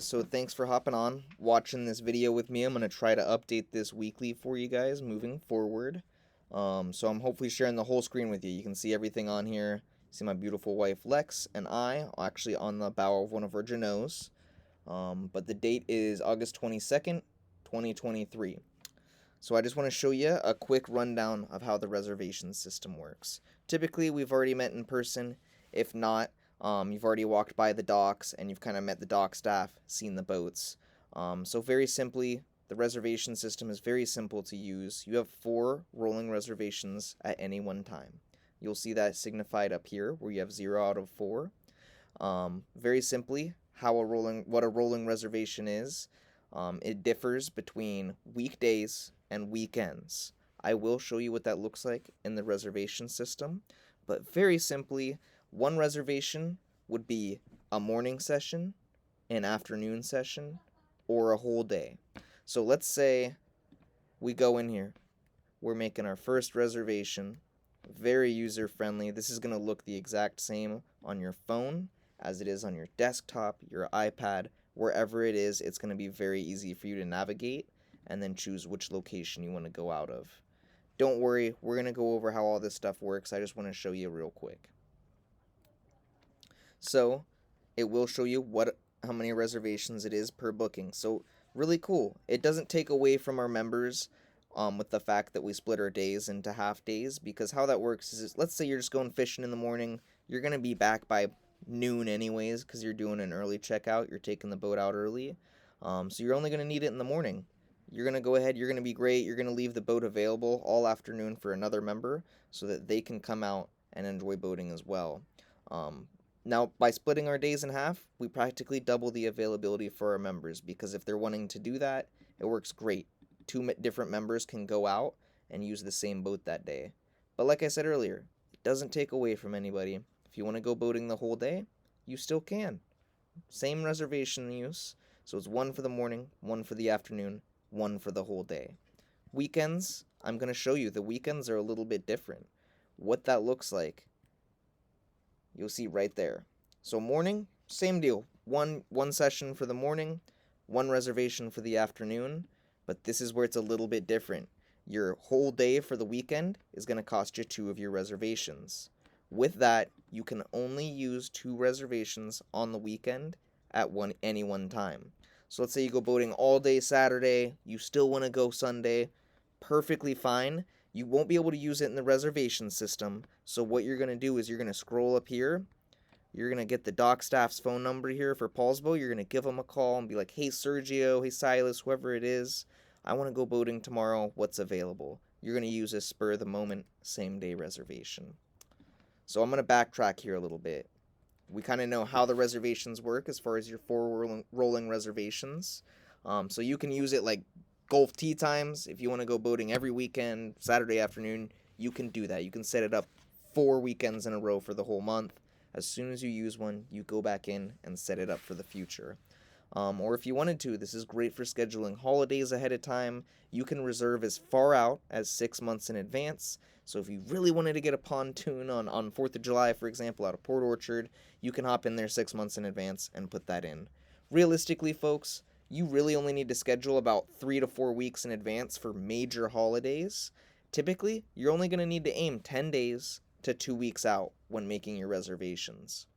So thanks for hopping on, watching this video with me. I'm going to try to update this weekly for you guys moving forward. So I'm hopefully sharing the whole screen with you. You can see everything on here. See my beautiful wife Lex and I actually on the bow of one of our Genoes. But the date is August 22nd, 2023. So I just want to show you a quick rundown of how the reservation system works. Typically, we've already met in person. If not, you've already walked by the docks and you've kind of met the dock staff, seen the boats. So very simply, the reservation system is very simple to use. You have 4 rolling reservations at any one time. You'll see that signified up here where you have 0 out of 4. Very simply, what a rolling reservation is. It differs between weekdays and weekends. I will show you what that looks like in the reservation system, but very simply, one reservation would be a morning session, an afternoon session, or a whole day. So let's say we go in here. We're making our first reservation. Very user friendly. This is going to look the exact same on your phone as it is on your desktop, your iPad, wherever it is. It's going to be very easy for you to navigate and then choose which location you want to go out of. Don't worry, we're going to go over how all this stuff works. I just want to show you real quick. So it will show you how many reservations it is per booking. So really cool. It doesn't take away from our members with the fact that we split our days into half days, because how that works is, let's say you're just going fishing in the morning, you're going to be back by noon anyways because you're doing an early checkout, you're taking the boat out early, so you're only going to need it in the morning. You're going to go ahead, you're going to be great, you're going to leave the boat available all afternoon for another member so that they can come out and enjoy boating as well. Now, by splitting our days in half, we practically double the availability for our members, because if they're wanting to do that, it works great. 2 different members can go out and use the same boat that day. But like I said earlier, it doesn't take away from anybody. If you want to go boating the whole day, you still can. Same reservation use, so it's 1 for the morning, 1 for the afternoon, 1 for the whole day. Weekends, I'm going to show you. The weekends are a little bit different. What that looks like, you'll see right there. So morning, same deal. One session for the morning, 1 reservation for the afternoon, but this is where it's a little bit different. Your whole day for the weekend is going to cost you 2 of your reservations. With that, you can only use 2 reservations on the weekend at any one time. So let's say you go boating all day Saturday, you still want to go Sunday, perfectly fine. You won't be able to use it in the reservation system, so what you're going to do is you're going to scroll up here. You're going to get the dock staff's phone number here for Paul's Boat. You're going to give them a call and be like, hey Sergio, hey Silas, whoever it is, I want to go boating tomorrow. What's available? You're going to use a spur of the moment, same day reservation. So I'm going to backtrack here a little bit. We kind of know how the reservations work as far as your 4 rolling reservations. So you can use it like golf tee times. If you want to go boating every weekend, Saturday afternoon, you can do that. You can set it up 4 weekends in a row for the whole month. As soon as you use one, you go back in and set it up for the future. Or if you wanted to, this is great for scheduling holidays ahead of time. You can reserve as far out as 6 months in advance. So if you really wanted to get a pontoon on 4th of July, for example, out of Port Orchard, you can hop in there 6 months in advance and put that in. Realistically, folks, you really only need to schedule about 3 to 4 weeks in advance for major holidays. Typically, you're only going to need to aim 10 days to 2 weeks out when making your reservations.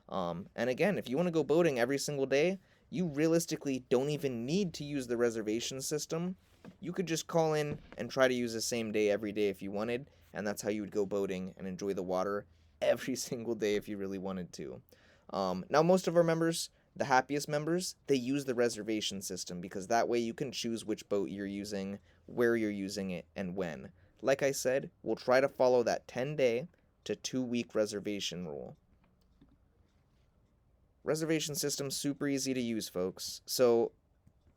And again, if you want to go boating every single day, you realistically don't even need to use the reservation system. You could just call in and try to use the same day every day if you wanted, and that's how you would go boating and enjoy the water every single day if you really wanted to. Now, most of our members, the happiest members, they use the reservation system because that way you can choose which boat you're using, where you're using it, and when. Like I said, we'll try to follow that 10-day to 2-week reservation rule. Reservation system's super easy to use, folks. So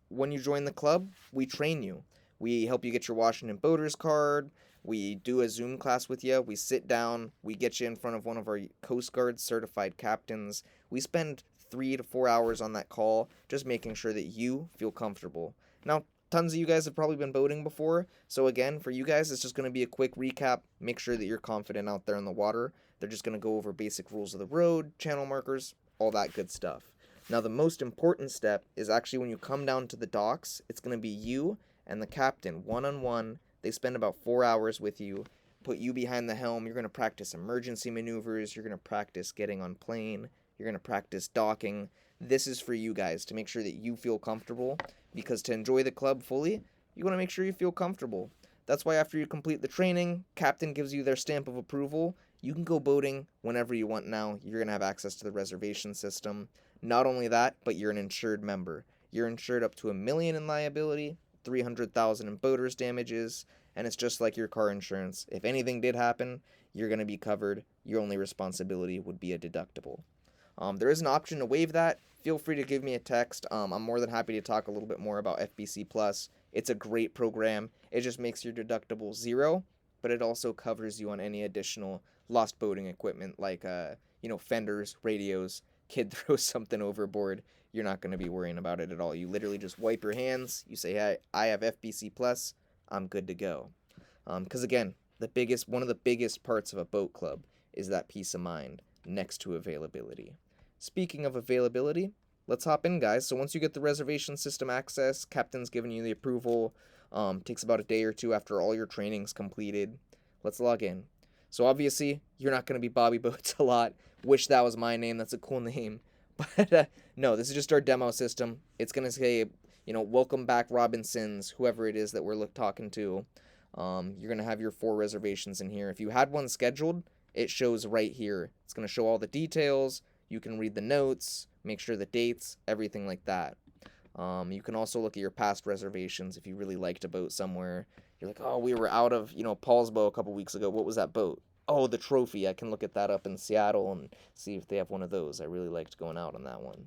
when you join the club, we train you. We help you get your Washington Boaters card. We do a Zoom class with you. We sit down. We get you in front of one of our Coast Guard certified captains. We spend 3 to 4 hours on that call just making sure that you feel comfortable. Now, tons of you guys have probably been boating before, so again, for you guys, it's just going to be a quick recap. Make sure that you're confident out there in the water. They're just going to go over basic rules of the road, channel markers, all that good stuff. Now, the most important step is actually when you come down to the docks, it's going to be you and the captain, one-on-one. They spend about 4 hours with you, put you behind the helm. You're going to practice emergency maneuvers. You're going to practice getting on plane. You're going to practice docking. This is for you guys to make sure that you feel comfortable, because to enjoy the club fully, you want to make sure you feel comfortable. That's why after you complete the training, captain gives you their stamp of approval. You can go boating whenever you want now. You're going to have access to the reservation system. Not only that, but you're an insured member. You're insured up to $1 million in liability, $300,000 in boaters damages, and it's just like your car insurance. If anything did happen, you're going to be covered. Your only responsibility would be a deductible. There is an option to waive that. Feel free to give me a text. I'm more than happy to talk a little bit more about FBC Plus. It's a great program. It just makes your deductible zero, but it also covers you on any additional lost boating equipment like fenders, radios. Kid throws something overboard, you're not going to be worrying about it at all. You literally just wipe your hands. You say, "Hey, I have FBC Plus. I'm good to go." Because again, one of the biggest parts of a boat club is that peace of mind next to availability. Speaking of availability, let's hop in, guys. So once you get the reservation system access, captain's giving you the approval. Takes about a day or two after all your training's completed. Let's log in. So obviously, you're not going to be Bobby Boats a lot. Wish that was my name. That's a cool name. But no, this is just our demo system. It's going to say, welcome back Robinsons, whoever it is that we're talking to. You're going to have your 4 reservations in here. If you had one scheduled, it shows right here. It's going to show all the details. You can read the notes, make sure the dates, everything like that. You can also look at your past reservations if you really liked a boat somewhere. You're like, oh, we were out of, Paulsbo a couple weeks ago. What was that boat? Oh, the Trophy. I can look at that up in Seattle and see if they have one of those. I really liked going out on that one.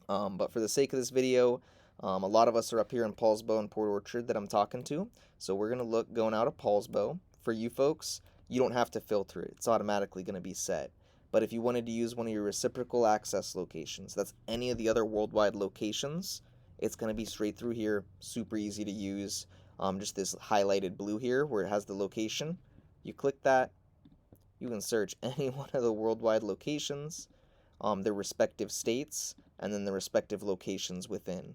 But for the sake of this video, a lot of us are up here in Paulsbo and Port Orchard that I'm talking to. So we're going to look going out of Paulsbo. For you folks, you don't have to filter it. It's automatically going to be set. But if you wanted to use one of your reciprocal access locations, that's any of the other worldwide locations, it's going to be straight through here, super easy to use. Just this highlighted blue here where it has the location. You click that, you can search any one of the worldwide locations, their respective states, and then the respective locations within.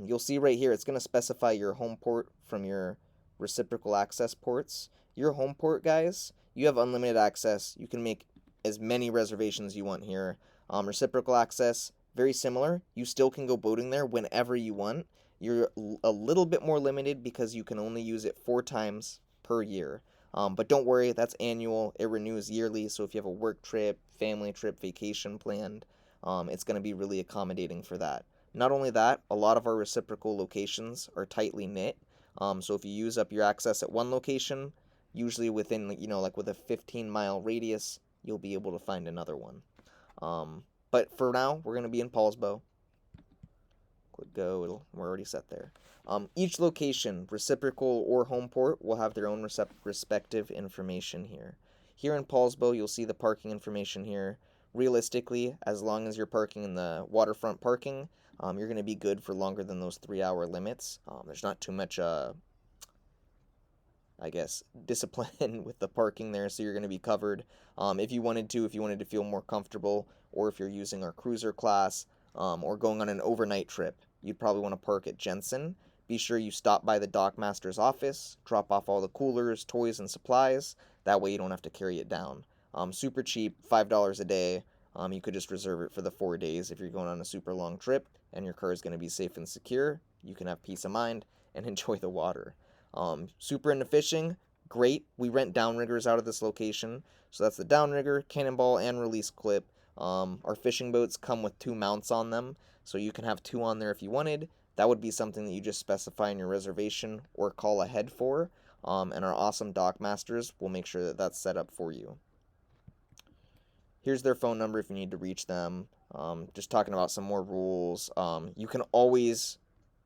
You'll see right here, it's going to specify your home port from your reciprocal access ports. Your home port, guys, you have unlimited access. You can make as many reservations you want here. Reciprocal access, very similar. You still can go boating there whenever you want. You're a little bit more limited because you can only use it 4 times per year. But don't worry, that's annual. It renews yearly, so if you have a work trip, family trip, vacation planned, it's going to be really accommodating for that. Not only that, a lot of our reciprocal locations are tightly knit. So if you use up your access at one location, usually within, like with a 15-mile radius, you'll be able to find another one. But for now, we're going to be in Paulsbo. Click go, we're already set there. Each location, reciprocal or home port, will have their own respective information here. Here in Paulsbo, you'll see the parking information here. Realistically, as long as you're parking in the waterfront parking, you're going to be good for longer than those 3-hour limits. There's not too much, discipline with the parking there, so you're going to be covered. If you wanted to feel more comfortable, or if you're using our cruiser class, or going on an overnight trip, you'd probably want to park at Jensen. Be sure you stop by the dockmaster's office, drop off all the coolers, toys, and supplies. That way you don't have to carry it down. Super cheap, $5 a day. You could just reserve it for the 4 days if you're going on a super long trip and your car is going to be safe and secure. You can have peace of mind and enjoy the water. Super into fishing, great. We rent downriggers out of this location. So that's the downrigger, cannonball, and release clip. Our fishing boats come with 2 mounts on them, so you can have 2 on there if you wanted. That would be something that you just specify in your reservation or call ahead for, and our awesome dock masters will make sure that that's set up for you. Here's their phone number if you need to reach them. Just talking about some more rules. You can always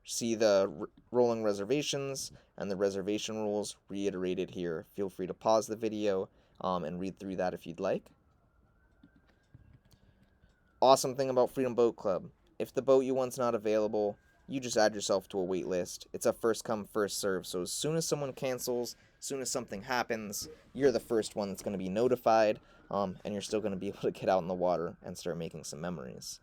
see the rolling reservations and the reservation rules reiterated here. Feel free to pause the video and read through that if you'd like. Awesome thing about Freedom Boat Club. If the boat you want's not available, you just add yourself to a wait list. It's a first come, first serve. So as soon as someone cancels, as soon as something happens, you're the first one that's going to be notified, and you're still going to be able to get out in the water and start making some memories.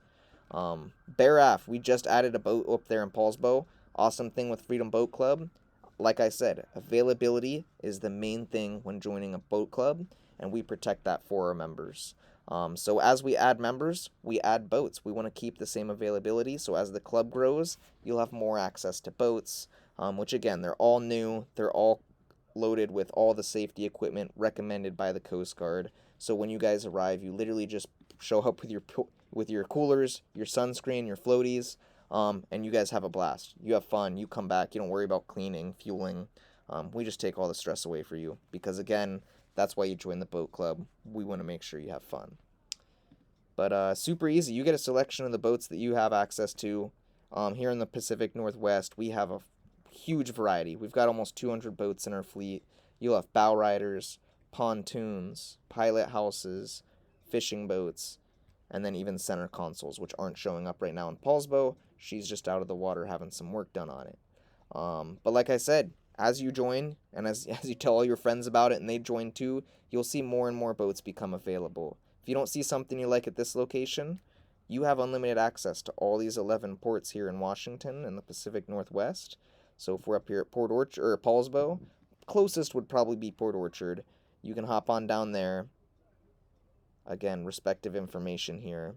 Bear Aft, we just added a boat up there in Paulsbo. Awesome thing with Freedom Boat Club. Like I said, availability is the main thing when joining a boat club, and we protect that for our members. So as we add members, we add boats. We want to keep the same availability, so as the club grows, you'll have more access to boats, which again, they're all new. They're all loaded with all the safety equipment recommended by the Coast Guard. So when you guys arrive, you literally just show up with your coolers, your sunscreen, your floaties, and you guys have a blast. You have fun. You come back. You don't worry about cleaning, fueling. We just take all the stress away for you because again, that's why you join the boat club. We want to make sure you have fun. But super easy. You get a selection of the boats that you have access to. Here in the Pacific Northwest, we have a huge variety. We've got almost 200 boats in our fleet. You'll have bow riders, pontoons, pilot houses, fishing boats, and then even center consoles, which aren't showing up right now in Paulsbo. She's just out of the water having some work done on it. But like I said, as you join and as you tell all your friends about it and they join too, you'll see more and more boats become available. If you don't see something you like at this location, you have unlimited access to all these 11 ports here in Washington and the Pacific Northwest. So if we're up here at Port Orchard or Paulsbo, closest would probably be Port Orchard. You can hop on down there. Again, respective information here.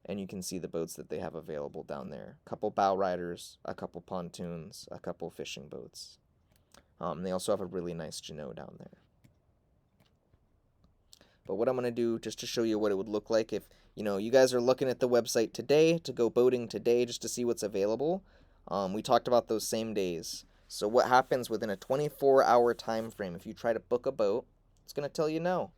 And you can see the boats that they have available down there. A couple bow riders, a couple pontoons, a couple fishing boats. They also have a really nice Jeanneau down there. But what I'm going to do, just to show you what it would look like if, you guys are looking at the website today to go boating today just to see what's available. We talked about those same days. So what happens within a 24-hour time frame if you try to book a boat, it's going to tell you no.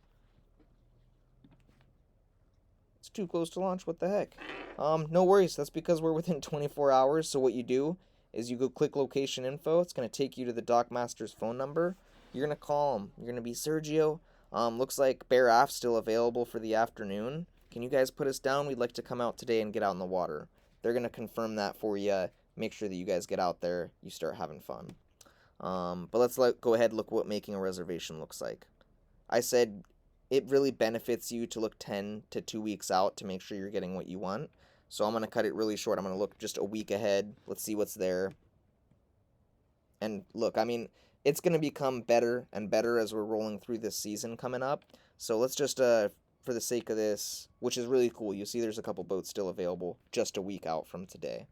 It's too close to launch, what the heck? No worries, that's because we're within 24 hours, so what you do is you go click location info, it's going to take you to the dockmaster's phone number, you're going to call him, you're going to be Sergio, looks like Bear Aft's still available for the afternoon, can you guys put us down, we'd like to come out today and get out in the water. They're going to confirm that for you, make sure that you guys get out there, you start having fun. But let's go ahead and look what making a reservation looks like. I said it really benefits you to look 10 to 2 weeks out to make sure you're getting what you want. So I'm going to cut it really short. I'm going to look just a week ahead. Let's see what's there. And look, it's going to become better and better as we're rolling through this season coming up. So let's just, for the sake of this, which is really cool, you see there's a couple boats still available just a week out from today.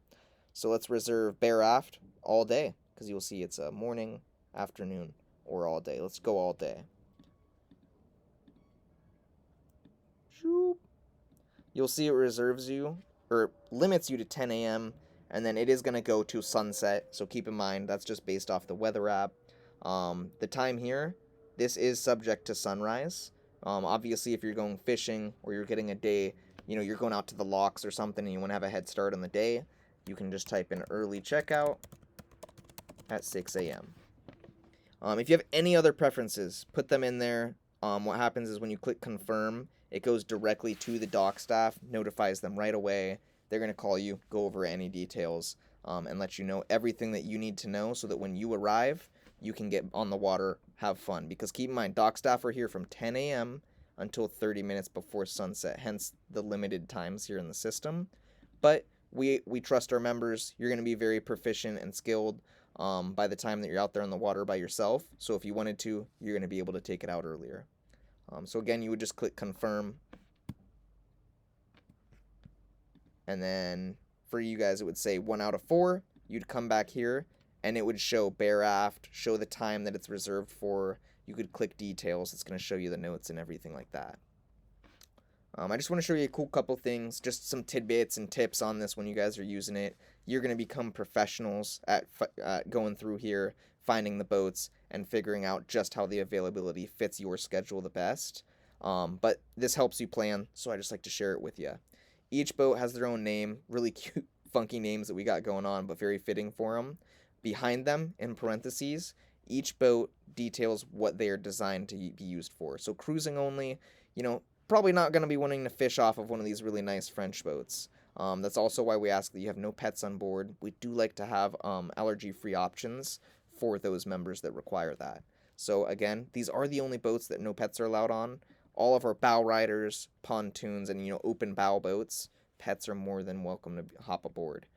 So let's reserve Bear Aft all day, because you'll see it's a morning, afternoon, or all day. Let's go all day. You'll see it reserves you, or limits you to 10 a.m., and then it is going to go to sunset, so keep in mind, that's just based off the weather app. The time here, this is subject to sunrise. Obviously, if you're going fishing, or you're getting a day, you're going out to the locks or something, and you want to have a head start on the day, you can just type in early checkout at 6 a.m. If you have any other preferences, put them in there. What happens is when you click confirm, it goes directly to the dock staff, notifies them right away. They're going to call you, go over any details, and let you know everything that you need to know so that when you arrive, you can get on the water, have fun. Because keep in mind, dock staff are here from 10 a.m. until 30 minutes before sunset, hence the limited times here in the system. But we trust our members. You're going to be very proficient and skilled by the time that you're out there on the water by yourself. So if you wanted to, you're going to be able to take it out earlier. So again, you would just click confirm. And then for you guys, it would say 1 out of 4. You'd come back here and it would show Bear Aft, show the time that it's reserved for. You could click details. It's going to show you the notes and everything like that. I just want to show you a cool couple things, just some tidbits and tips on this when you guys are using it. You're going to become professionals at going through here, finding the boats, and figuring out just how the availability fits your schedule the best. But this helps you plan, so I just like to share it with you. Each boat has their own name, really cute, funky names that we got going on, but very fitting for them. Behind them, in parentheses, each boat details what they are designed to be used for. So cruising only, probably not going to be wanting to fish off of one of these really nice French boats. That's also why we ask that you have no pets on board. We do like to have allergy-free options for those members that require that. So again, these are the only boats that no pets are allowed on. All of our bow riders, pontoons, and open bow boats, pets are more than welcome to hop aboard.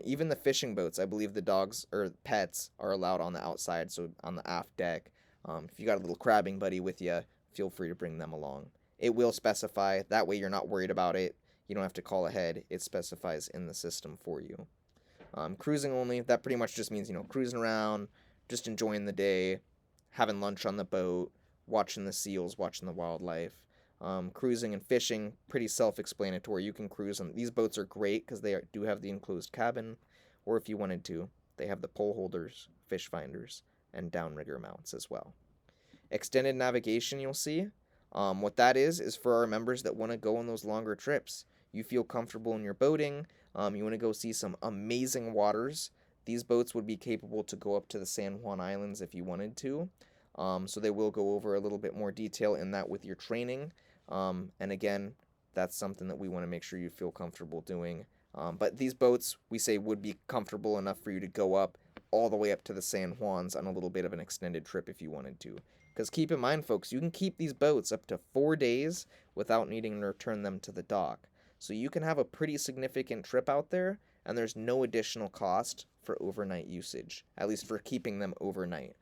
Even the fishing boats, I believe the dogs or pets are allowed on the outside, so on the aft deck. If you got a little crabbing buddy with you, feel free to bring them along. It will specify, that way you're not worried about it. You don't have to call ahead. It specifies in the system for you. Cruising only, that pretty much just means, cruising around, just enjoying the day, having lunch on the boat, watching the seals, watching the wildlife. Cruising and fishing, pretty self-explanatory. You can cruise on these boats are great because they do have the enclosed cabin, or if you wanted to, they have the pole holders, fish finders, and downrigger mounts as well. Extended navigation, you'll see. What that is for our members that want to go on those longer trips. You feel comfortable in your boating. You want to go see some amazing waters. These boats would be capable to go up to the San Juan Islands if you wanted to. So they will go over a little bit more detail in that with your training. And again, that's something that we want to make sure you feel comfortable doing. But these boats, we say, would be comfortable enough for you to go up all the way up to the San Juans on a little bit of an extended trip if you wanted to. Because keep in mind, folks, you can keep these boats up to 4 days without needing to return them to the dock. So you can have a pretty significant trip out there, and there's no additional cost for overnight usage, at least for keeping them overnight.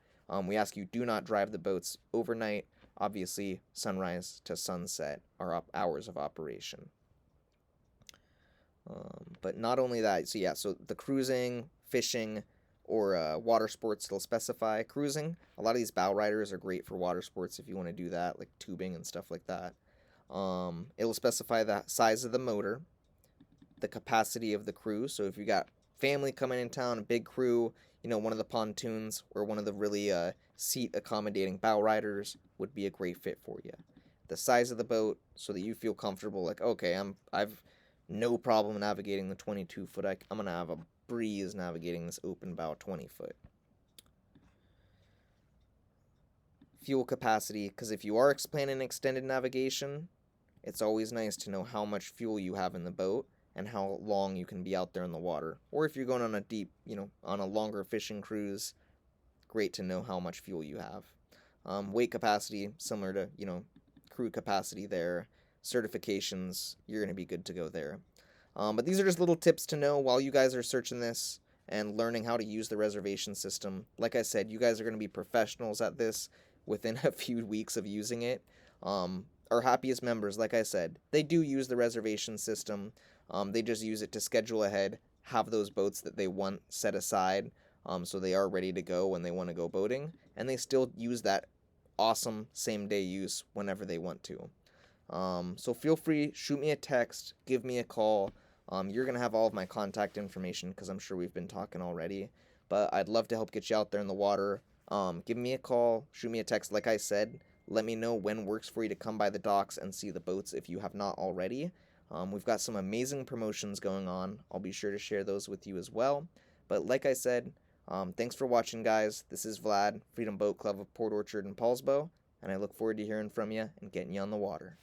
We ask you do not drive the boats overnight. Obviously, sunrise to sunset are hours of operation. But not only that, so the cruising, fishing, or water sports, they'll specify. Cruising, a lot of these bow riders are great for water sports if you want to do that, like tubing and stuff like that. It'll specify the size of the motor, the capacity of the crew. So if you got family coming in town, a big crew, one of the pontoons or one of the really seat accommodating bow riders would be a great fit for you. The size of the boat, so that you feel comfortable, like, okay, I've no problem navigating the 22-foot. I'm gonna have a breeze navigating this open bow 20-foot. Fuel capacity, because if you are planning extended navigation, it's always nice to know how much fuel you have in the boat and how long you can be out there in the water. Or if you're going on a deep, on a longer fishing cruise, great to know how much fuel you have. Weight capacity, similar to, crew capacity there. Certifications, you're going to be good to go there. But these are just little tips to know while you guys are searching this and learning how to use the reservation system. Like I said, you guys are going to be professionals at this within a few weeks of using it. Our happiest members, like I said, they do use the reservation system. They just use it to schedule ahead, have those boats that they want set aside, so they are ready to go when they want to go boating, and they still use that awesome same-day use whenever they want to. So feel free, shoot me a text, give me a call. You're going to have all of my contact information because I'm sure we've been talking already, but I'd love to help get you out there in the water. Give me a call, shoot me a text. Like I said, let me know when works for you to come by the docks and see the boats if you have not already. We've got some amazing promotions going on. I'll be sure to share those with you as well. But like I said, thanks for watching, guys. This is Vlad, Freedom Boat Club of Port Orchard and Paulsbo, and I look forward to hearing from you and getting you on the water.